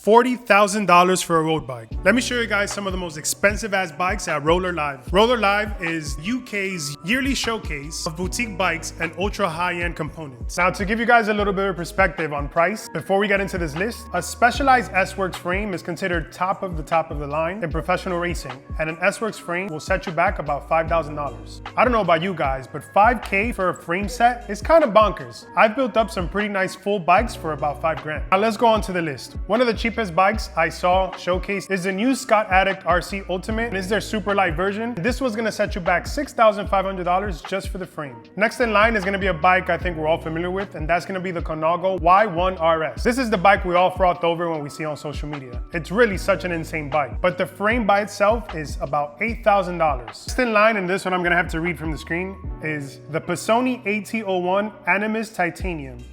$40,000 for a road bike. Let me show you guys some of the most expensive ass bikes at Rouleur Live. Rouleur Live is UK's yearly showcase of boutique bikes and ultra high-end components. Now, to give you guys a little bit of perspective on price, before we get into this list, a specialized S-Works frame is considered top of the line in professional racing, and an S-Works frame will set you back about $5,000. I don't know about you guys, but $5K for a frame set is kind of bonkers. I've built up some pretty nice full bikes for about $5,000. Now let's go on to the list. One of the cheapest bikes I saw showcased is the new Scott Addict RC Ultimate, and it's their super light version. This was gonna set you back $6,500 just for the frame. Next in line is gonna be a bike I think we're all familiar with, and that's gonna be the Conago Y1 RS. This is the bike we all froth over when we see on social media. It's really such an insane bike, but the frame by itself is about $8,000. Next in line, and this one I'm gonna have to read from the screen, is the Pisoni AT01 Animus Titanium.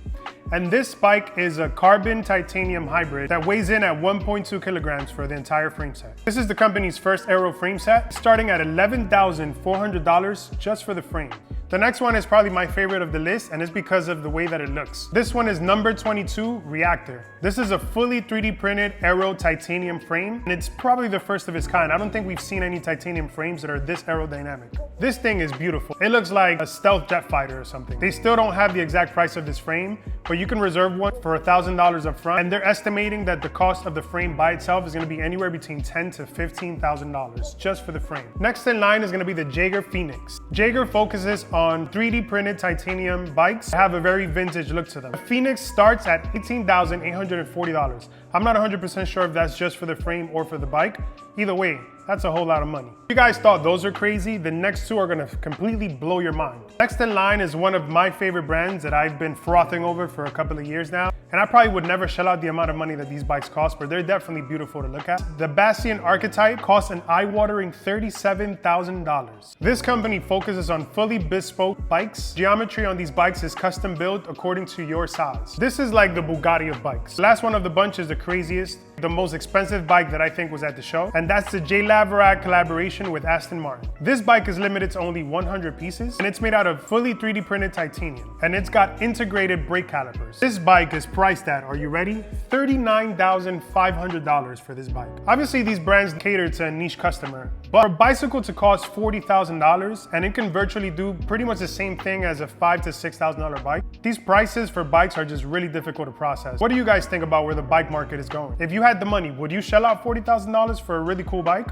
And this bike is a carbon titanium hybrid that weighs in at 1.2 kilograms for the entire frame set. This is the company's first aero frame set, starting at $11,400 just for the frame. The next one is probably my favorite of the list, and it's because of the way that it looks. This one is number 22 Reactor. This is a fully 3D printed aero titanium frame, and it's probably the first of its kind. I don't think we've seen any titanium frames that are this aerodynamic. This thing is beautiful. It looks like a stealth jet fighter or something. They still don't have the exact price of this frame, but you can reserve one for $1,000 up front, and they're estimating that the cost of the frame by itself is gonna be anywhere between $10,000 to $15,000 just for the frame. Next in line is gonna be the Jaeger Phoenix. Jaeger focuses on 3D printed titanium bikes that have a very vintage look to them. The Phoenix starts at $18,840. I'm not 100% sure if that's just for the frame or for the bike. Either way, that's a whole lot of money. If you guys thought those are crazy, the next two are gonna completely blow your mind. Next in line is one of my favorite brands that I've been frothing over for a couple of years now. And I probably would never shell out the amount of money that these bikes cost, but they're definitely beautiful to look at. The Bastian Archetype costs an eye-watering $37,000. This company focuses on fully bespoke bikes. Geometry on these bikes is custom built according to your size. This is like the Bugatti of bikes. The last one of the bunch is the craziest, the most expensive bike that I think was at the show, and that's the J. Laverack collaboration with Aston Martin. This bike is limited to only 100 pieces, and it's made out of fully 3D printed titanium, and it's got integrated brake calipers. This bike is priced at, are you ready? $39,500 for this bike. Obviously, these brands cater to a niche customer, but for a bicycle to cost $40,000, and it can virtually do pretty much the same thing as a $5,000 to $6,000 bike, these prices for bikes are just really difficult to process. What do you guys think about where the bike market is going? If you had the money, would you shell out $40,000 for a really cool bike?